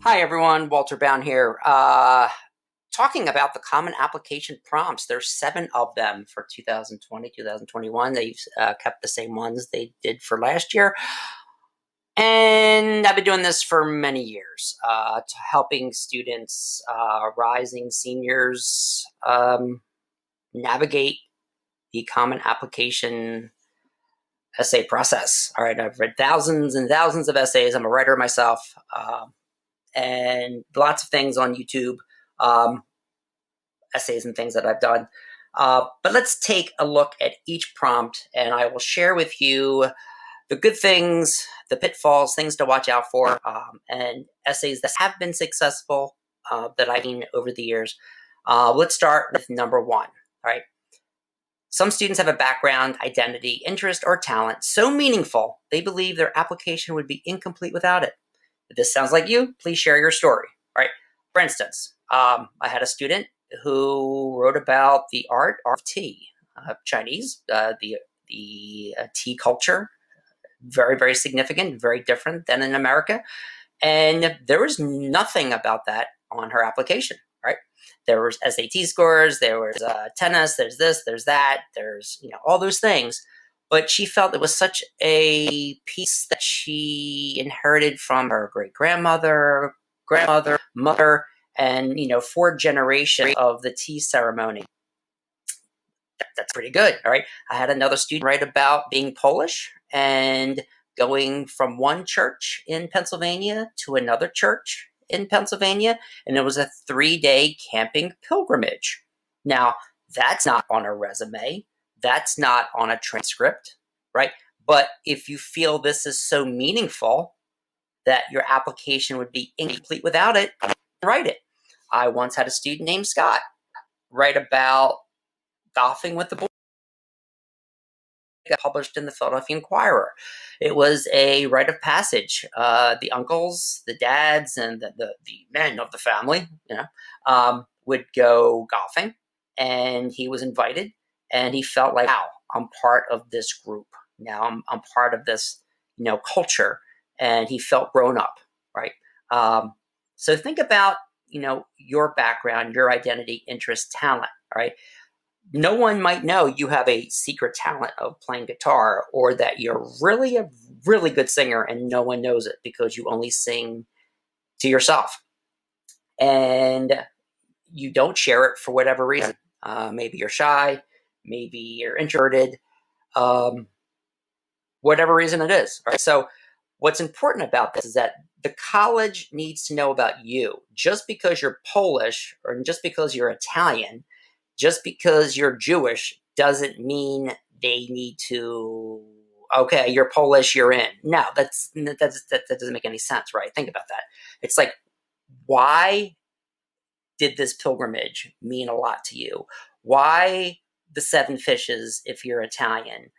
Hi everyone, Walter Bowne here. Talking about the common application prompts. There's 7 of them for 2020, 2021. They've kept the same ones they did for last year. And I've been doing this for many years, helping students, rising seniors, navigate the common application essay process. All right, I've read thousands and thousands of essays. I'm a writer myself. And lots of things on YouTube, essays and things that I've done. But let's take a look at each prompt, and I will share with you the good things, the pitfalls, things to watch out for, and essays that have been successful that I've seen over the years. Let's start with number 1. All right. Some students have a background, identity, interest, or talent so meaningful they believe their application would be incomplete without it. If this sounds like you, please share your story. All right. For instance, I had a student who wrote about the art of tea, Chinese, the tea culture, very, very significant, very different than in America. And there was nothing about that on her application, right? There was SAT scores, there was tennis, there's this, there's that, there's, all those things. But she felt it was such a piece that she inherited from her great-grandmother, mother, and, 4 generations of the tea ceremony. That's pretty good, all right? I had another student write about being Polish and going from one church in Pennsylvania to another church in Pennsylvania, and it was a 3-day camping pilgrimage. Now, that's not on a resume. That's not on a transcript, right? But if you feel this is so meaningful that your application would be incomplete without it, write it. I once had a student named Scott write about golfing with the boys. Got published in the Philadelphia Inquirer. It was a rite of passage. The uncles, the dads, and the men of the family, would go golfing, and he was invited, and he felt like, wow, I'm part of this group. Now I'm part of this, culture, and he felt grown up, right? So think about, your background, your identity, interest, talent, all right? No one might know you have a secret talent of playing guitar, or that you're really a really good singer and no one knows it because you only sing to yourself. And you don't share it for whatever reason. Maybe you're shy, maybe you're introverted, whatever reason it is. Right? So what's important about this is that the college needs to know about you. Just because you're Polish or just because you're Italian, just because you're Jewish doesn't mean they need to, okay, you're Polish, you're in. No, that doesn't make any sense, right? Think about that. It's like, why did this pilgrimage mean a lot to you? Why the 7 fishes if you're Italian?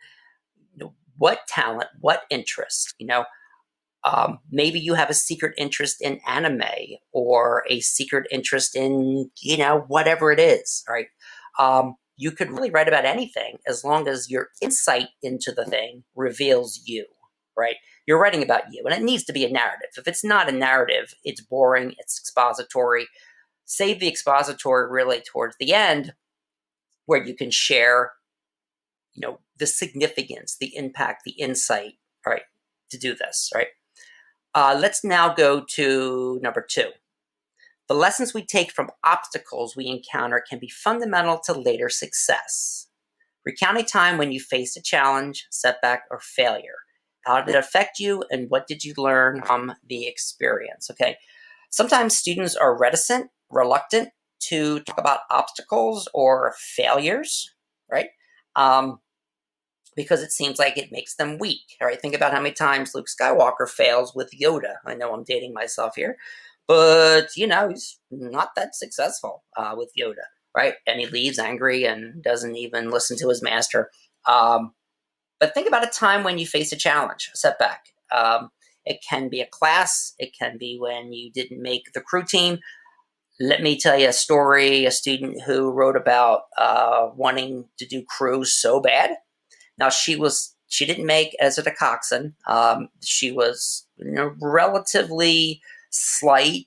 What talent, what interest, maybe you have a secret interest in anime or a secret interest in, whatever it is, right? You could really write about anything as long as your insight into the thing reveals you, right? You're writing about you, and it needs to be a narrative. If it's not a narrative, it's boring, it's expository. Save the expository really towards the end, where you can share, the significance, the impact, the insight, right, to do this, right? Let's now go to number 2. The lessons we take from obstacles we encounter can be fundamental to later success. Recount a time when you faced a challenge, setback, or failure. How did it affect you, and what did you learn from the experience? Okay. Sometimes students are reluctant to talk about obstacles or failures, right? Because it seems like it makes them weak. All right, think about how many times Luke Skywalker fails with Yoda. I know I'm dating myself here, but he's not that successful with Yoda, right? And he leaves angry and doesn't even listen to his master. But think about a time when you face a challenge, a setback. It can be a class. It can be when you didn't make the crew team. Let me tell you a story, a student who wrote about wanting to do crew so bad. Now, she didn't make as a coxswain. She was, relatively slight,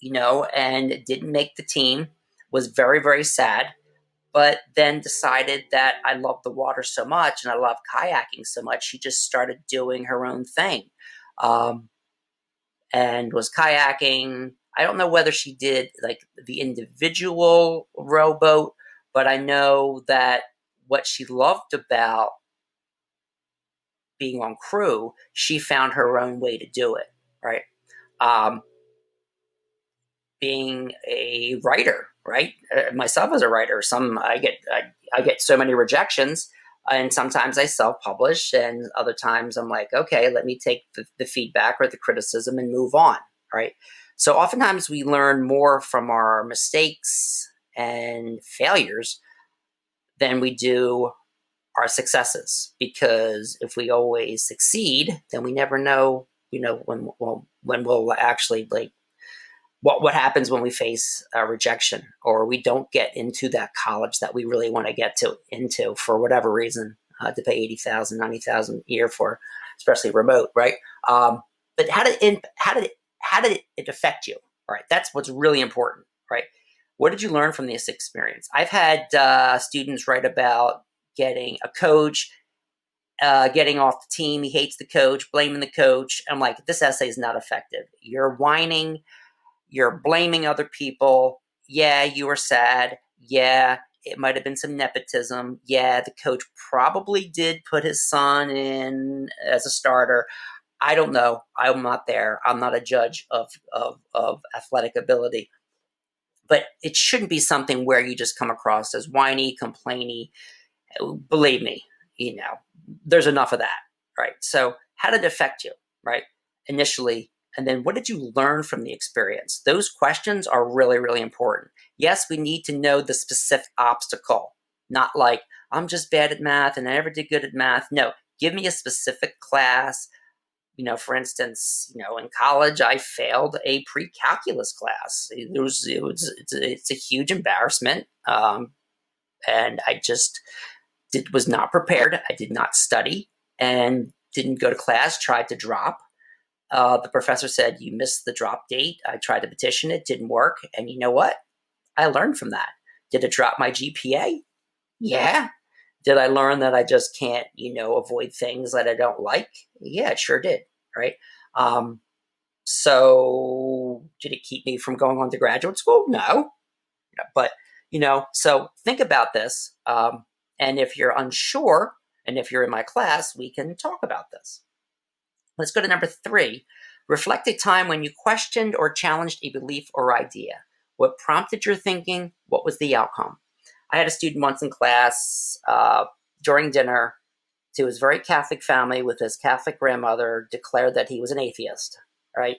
and didn't make the team, was very, very sad, but then decided that I loved the water so much and I loved kayaking so much, she just started doing her own thing. And was kayaking. I don't know whether she did like the individual rowboat, but I know that what she loved about being on crew, she found her own way to do it, right? Um, being a writer, right? Myself as a writer, I get so many rejections, and sometimes I self-publish, and other times I'm like, okay, let me take the feedback or the criticism and move on, right? So oftentimes we learn more from our mistakes and failures than we do our successes, because if we always succeed, then we never know, when we'll actually like what happens when we face rejection, or we don't get into that college that we really want to get into for whatever reason, to pay 80,000, 90,000 a year for, especially remote, right? But how did it affect you? All right, that's what's really important, right? What did you learn from this experience? I've had students write about getting a coach, getting off the team. He hates the coach, blaming the coach. I'm like, this essay is not effective. You're whining. You're blaming other people. Yeah, you were sad. Yeah, it might have been some nepotism. Yeah, the coach probably did put his son in as a starter. I don't know. I'm not there. I'm not a judge of athletic ability. But it shouldn't be something where you just come across as whiny, complainy. Believe me, there's enough of that, right? So how did it affect you, right? Initially, and then what did you learn from the experience? Those questions are really, really important. Yes, we need to know the specific obstacle, not like, I'm just bad at math and I never did good at math. No, give me a specific class. For instance, in college, I failed a pre-calculus class. It's a huge embarrassment. And I just was not prepared. I did not study and didn't go to class, tried to drop. The professor said, you missed the drop date. I tried to petition it, didn't work. And you know what? I learned from that. Did it drop my GPA? Yeah. Did I learn that I just can't, avoid things that I don't like? Yeah, it sure did. Right. So did it keep me from going on to graduate school? No. But, so think about this. And if you're unsure, and if you're in my class, we can talk about this. Let's go to number 3. Reflect a time when you questioned or challenged a belief or idea. What prompted your thinking? What was the outcome? I had a student once in class during dinner, to his very Catholic family with his Catholic grandmother, declared that he was an atheist, right?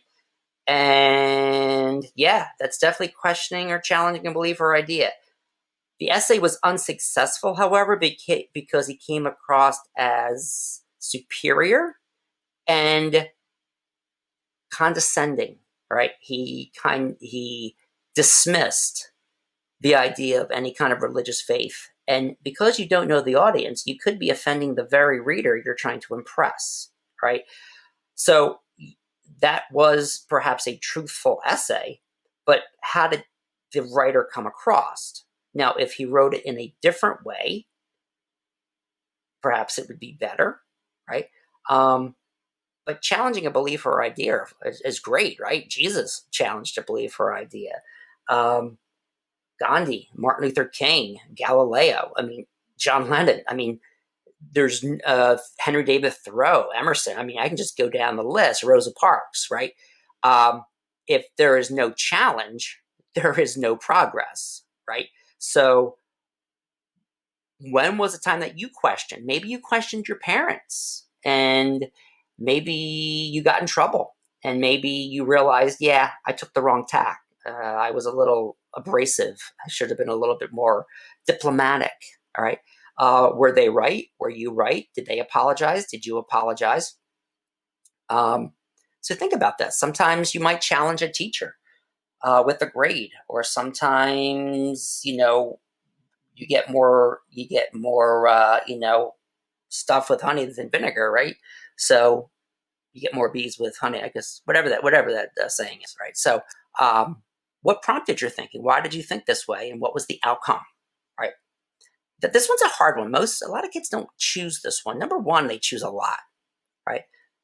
And yeah, that's definitely questioning or challenging a belief or idea. The essay was unsuccessful, however, because he came across as superior and condescending, right? He dismissed the idea of any kind of religious faith. And because you don't know the audience, you could be offending the very reader you're trying to impress, right? So that was perhaps a truthful essay, but how did the writer come across? Now, if he wrote it in a different way, perhaps it would be better, right? But challenging a belief or idea is great, right? Jesus challenged a belief or idea. Gandhi, Martin Luther King, Galileo, John Lennon. There's Henry David Thoreau, Emerson. I can just go down the list, Rosa Parks, right? If there is no challenge, there is no progress, right? So when was the time that you questioned? Maybe you questioned your parents, and maybe you got in trouble, and maybe you realized, yeah, I took the wrong tack. I was a little abrasive. I should have been a little bit more diplomatic. All right. Were they right? Were you right? Did they apologize? Did you apologize? So think about this. Sometimes you might challenge a teacher with a grade, or sometimes, you get more, stuff with honey than vinegar, right? So you get more bees with honey, I guess, whatever that saying is, right? So, What prompted your thinking? Why did you think this way? And what was the outcome? Right? That this one's a hard one. A lot of kids don't choose this one. Number one, they choose a lot. Right?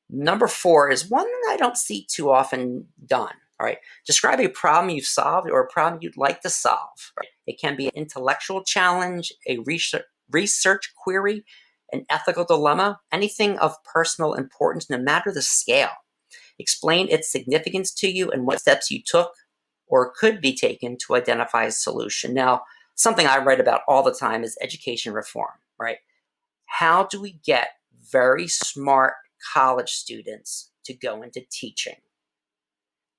Number four is one that I don't see too often done. All right. Describe a problem you've solved or a problem you'd like to solve. Right? It can be an intellectual challenge, a research query, an ethical dilemma, anything of personal importance, no matter the scale. Explain its significance to you and what steps you took or could be taken to identify a solution. Now, something I write about all the time is education reform, right? How do we get very smart college students to go into teaching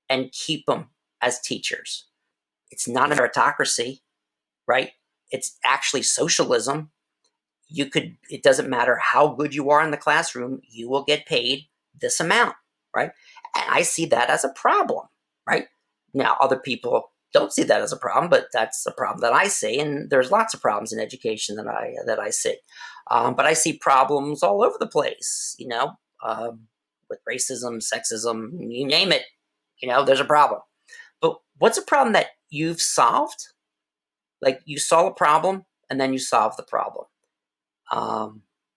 and keep them as teachers? It's not a meritocracy, right? It's actually socialism. It doesn't matter how good you are in the classroom, you will get paid this amount, right? And I see that as a problem, right? Now, other people don't see that as a problem, but that's a problem that I see, and there's lots of problems in education that I see. But I see problems all over the place, with racism, sexism, you name it, there's a problem. But what's a problem that you've solved? Like you solve a problem and then you solve the problem.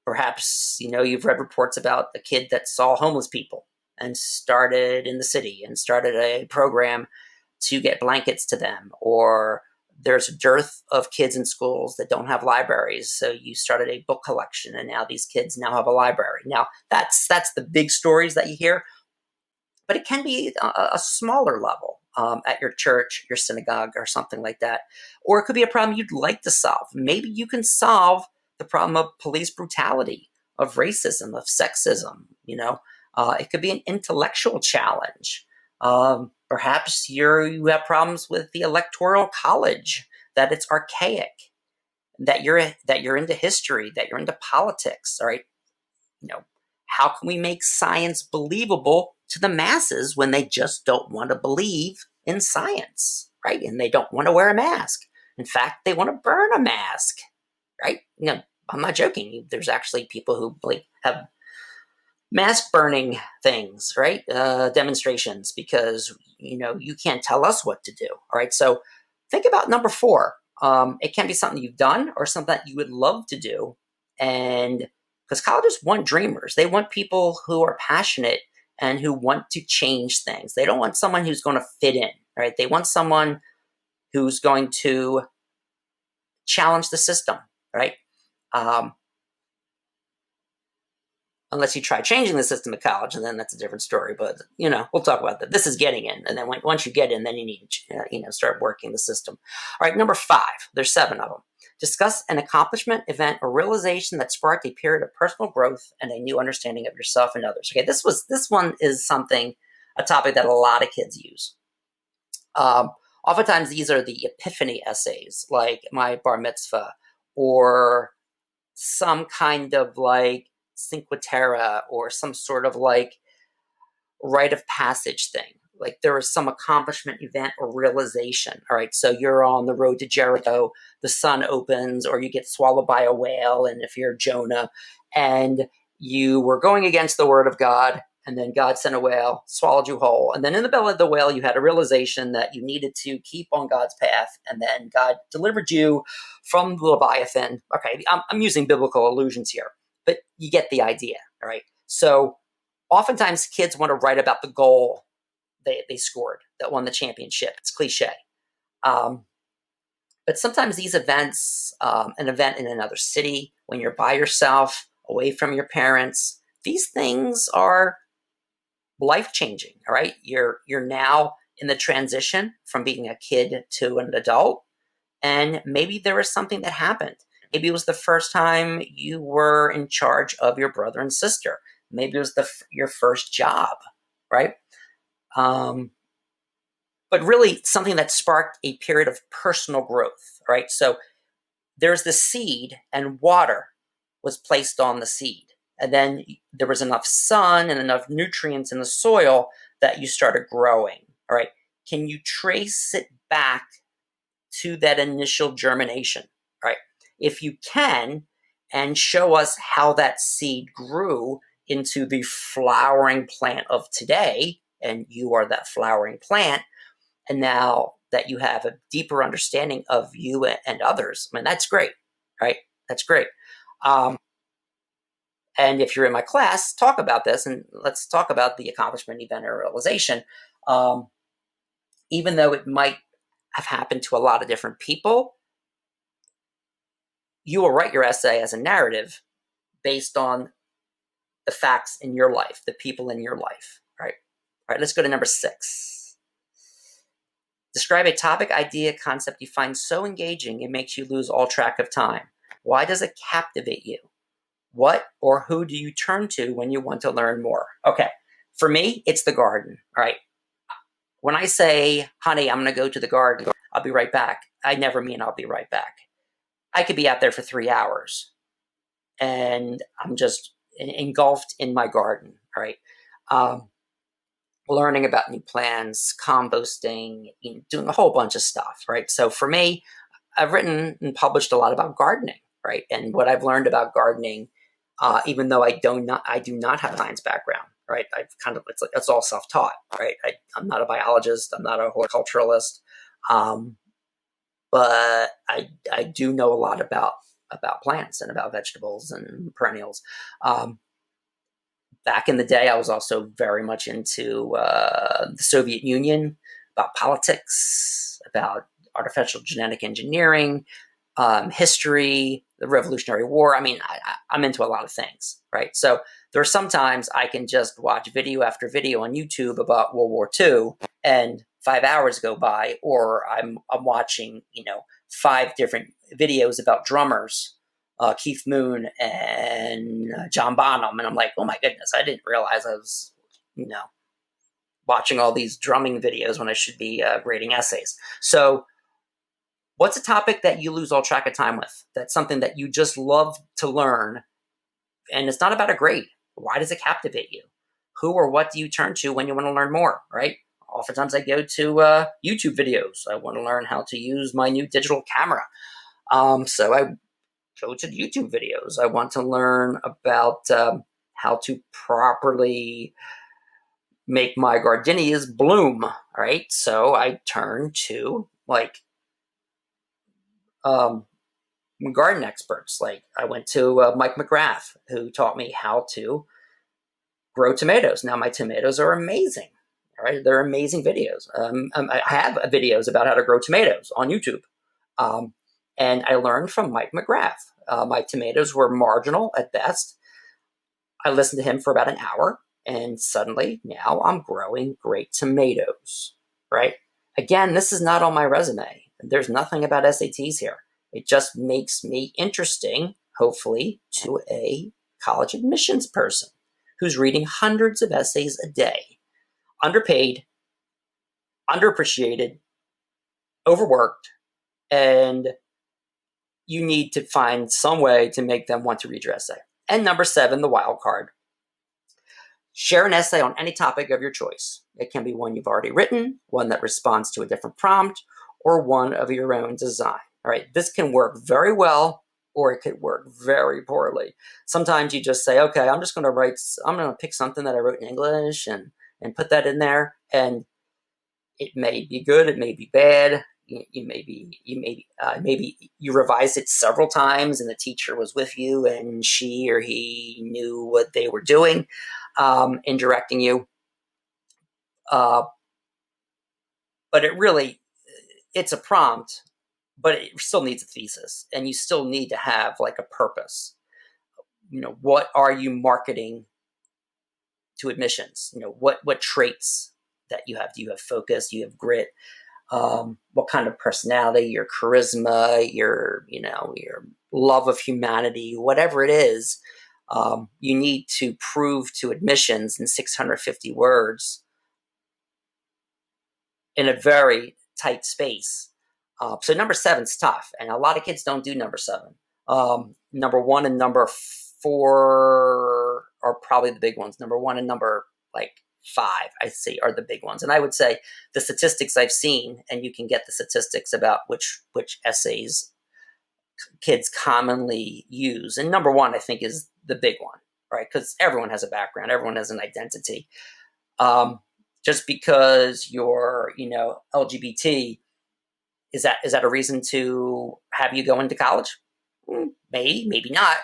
Perhaps, you've read reports about the kid that saw homeless people and started in the city and started a program to get blankets to them, or there's a dearth of kids in schools that don't have libraries. So you started a book collection and now these kids now have a library. Now that's the big stories that you hear, but it can be a smaller level at your church, your synagogue, or something like that. Or it could be a problem you'd like to solve. Maybe you can solve the problem of police brutality, of racism, of sexism. It could be an intellectual challenge. Perhaps you have problems with the electoral college, that it's archaic, that you're into history, that you're into politics. All right, how can we make science believable to the masses when they just don't want to believe in science, right? And they don't want to wear a mask. In fact, they want to burn a mask, right? I'm not joking. There's actually people who have mask burning things, right? Demonstrations, because you can't tell us what to do. All right. So think about number four. It can be something you've done or something that you would love to do. And because colleges want dreamers, they want people who are passionate and who want to change things. They don't want someone who's going to fit in, right? They want someone who's going to challenge the system, right? Unless you try changing the system at college, and then that's a different story. But we'll talk about that. This is getting in, and then once you get in, then you need to start working the system. All right, number 5. There's 7 of them. Discuss an accomplishment, event, or realization that sparked a period of personal growth and a new understanding of yourself and others. Okay, this one is a topic that a lot of kids use. Oftentimes, these are the epiphany essays, like my bar mitzvah, or some kind of Cinque Terre, or some sort of rite of passage thing. Like there is some accomplishment, event, or realization. All right, so you're on the road to Jericho, the sun opens, or you get swallowed by a whale, and if you're Jonah, and you were going against the word of God, and then God sent a whale, swallowed you whole, and then in the belly of the whale, you had a realization that you needed to keep on God's path, and then God delivered you from the Leviathan. Okay, I'm using biblical allusions here, but you get the idea, all right? So oftentimes kids want to write about the goal they scored that won the championship. It's cliche. But sometimes these events, an event in another city, when you're by yourself, away from your parents, these things are life-changing, all right? You're now in the transition from being a kid to an adult, and maybe there was something that happened. Maybe it was the first time you were in charge of your brother and sister. Maybe it was your first job, right? But really something that sparked a period of personal growth, right? So there's the seed, and water was placed on the seed. And then there was enough sun and enough nutrients in the soil that you started growing, all right? Can you trace it back to that initial germination, right? If you can, and show us how that seed grew into the flowering plant of today, and you are that flowering plant, and now that you have a deeper understanding of you and others, I mean, that's great, right? That's great. And if you're in my class, talk about this, and let's talk about the accomplishment, event, or realization. Even though it might have happened to a lot of different people, you will write your essay as a narrative based on the facts in your life, the people in your life, right? All right, let's go to number 6. Describe a topic, idea, concept you find so engaging it makes you lose all track of time. Why does it captivate you? What or who do you turn to when you want to learn more? Okay, for me, it's the garden, right? When I say, honey, I'm going to go to the garden, I'll be right back, I never mean I'll be right back. I could be out there for 3 hours and I'm just engulfed in my garden, right? Learning about new plants, composting, doing a whole bunch of stuff, right? So for me, I've written and published a lot about gardening, right? And what I've learned about gardening, even though I do not have a science background, right? I've kind of it's all self-taught, right? I'm not a biologist, I'm not a horticulturalist, but I do know a lot about plants and about vegetables and perennials. Back in the day, I was also very much into the Soviet Union, about politics, about artificial genetic engineering, history, the Revolutionary War. I mean, I'm into a lot of things, right? So there are sometimes I can just watch video after video on YouTube about World War II, and 5 hours go by, or I'm watching 5 different videos about drummers. Keith Moon and John Bonham, and I'm like, oh my goodness, I didn't realize I was, watching all these drumming videos when I should be grading essays. So, what's a topic that you lose all track of time with? That's something that you just love to learn, and it's not about a grade. Why does it captivate you? Who or what do you turn to when you want to learn more? Right? Oftentimes, I go to YouTube videos. I want to learn how to use my new digital camera, so I go to YouTube videos. I want to learn about how to properly make my gardenias bloom, right? So I turn to garden experts. Like I went to Mike McGrath, who taught me how to grow tomatoes. Now my tomatoes are amazing, right? They're amazing videos. I have videos about how to grow tomatoes on YouTube. And I learned from Mike McGrath. My tomatoes were marginal at best. I listened to him for about an hour, and suddenly now I'm growing great tomatoes, right? Again, this is not on my resume. There's nothing about SATs here. It just makes me interesting, hopefully, to a college admissions person who's reading hundreds of essays a day, underpaid, underappreciated, overworked, and you need to find some way to make them want to read your essay. And number 7, the wild card. Share an essay on any topic of your choice. It can be one you've already written, one that responds to a different prompt, or one of your own design. All right, this can work very well, or it could work very poorly. Sometimes you just say, okay, I'm going to pick something that I wrote in English and put that in there, and it may be good, it may be bad. Maybe you revised it several times and the teacher was with you and she or he knew what they were doing in directing you. But it's a prompt, but it still needs a thesis, and you still need to have like a purpose. What are you marketing to admissions? What traits that you have? Do you have focus? Do you have grit? What kind of personality, your charisma, your love of humanity, whatever it is, you need to prove to admissions in 650 words in a very tight space. So number 7's tough, and a lot of kids don't do number 7. Number 1 and number 4 are probably the big ones. Number 1 and number 5, I say, are the big ones. And I would say the statistics I've seen, and you can get the statistics about which essays kids commonly use. And number 1, I think, is the big one, right? Because everyone has a background, everyone has an identity. Just because you're, LGBT Is that a reason to have you go into college? Maybe not,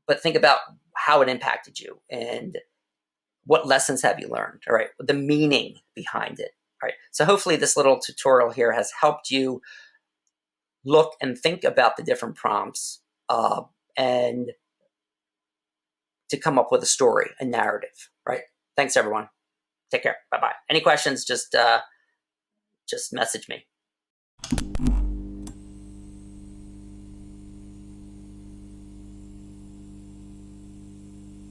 but think about how it impacted you and what lessons have you learned, all right? The meaning behind it, all right? So hopefully this little tutorial here has helped you look and think about the different prompts and to come up with a story, a narrative, right? Thanks, everyone. Take care. Bye-bye. Any questions, just message me.